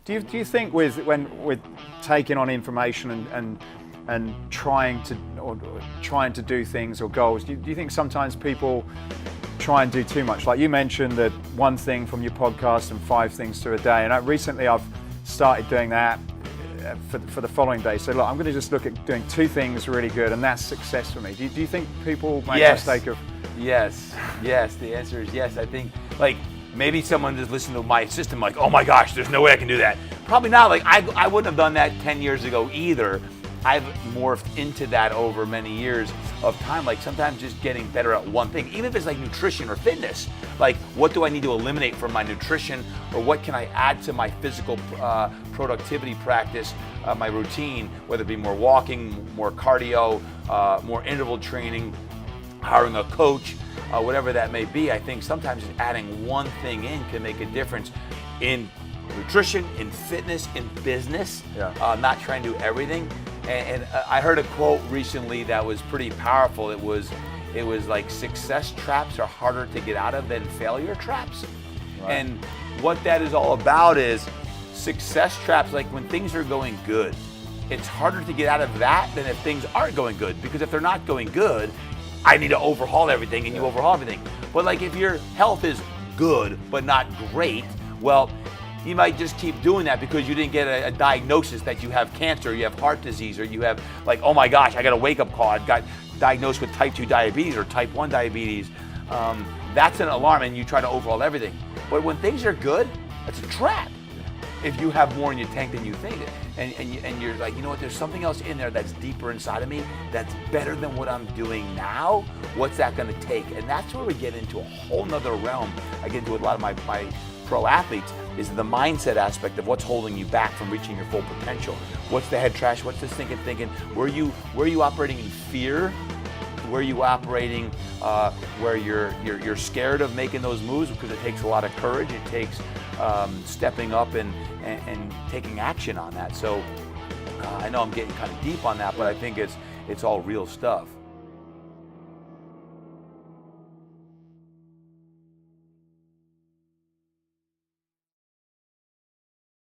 Do you think with taking on information and trying to do things or goals, do you think sometimes people try and do too much? Like you mentioned that one thing from your podcast and 5 things through a day, and recently I've started doing that for the following day. So look, I'm going to just look at doing 2 things really good, and that's success for me. Do you think people make a mistake of? Yes. The answer is yes. I think like maybe someone just listened to my system like, oh my gosh, there's no way I can do that. Probably not. Like I wouldn't have done that 10 years ago either. I've morphed into that over many years of time. Like sometimes just getting better at one thing, even if it's like nutrition or fitness. Like what do I need to eliminate from my nutrition, or what can I add to my physical productivity practice, my routine, whether it be more walking, more cardio, more interval training, hiring a coach, whatever that may be. I think sometimes just adding one thing in can make a difference in nutrition, in fitness, in business, not trying to do everything. And I heard a quote recently that was pretty powerful. It was like, success traps are harder to get out of than failure traps. Right. And what that is all about is success traps, like when things are going good, it's harder to get out of that than if things aren't going good. Because if they're not going good, I need to overhaul everything, and you overhaul everything. But like if your health is good but not great, well, you might just keep doing that because you didn't get a diagnosis that you have cancer, you have heart disease, or you have like, oh my gosh, I got a wake-up call, I got diagnosed with type 2 diabetes or type 1 diabetes. That's an alarm, and you try to overhaul everything. But when things are good, that's a trap. If you have more in your tank than you think, and you're like, you know what, there's something else in there that's deeper inside of me that's better than what I'm doing now, what's that gonna take? And that's where we get into a whole nother realm. I get into a lot of my pro athletes, is the mindset aspect of what's holding you back from reaching your full potential. What's the head trash? What's this thinking? Where are you operating in fear? Where are you operating where you're scared of making those moves, because it takes a lot of courage. It takes stepping up and taking action on that. So I know I'm getting kind of deep on that, but I think it's all real stuff.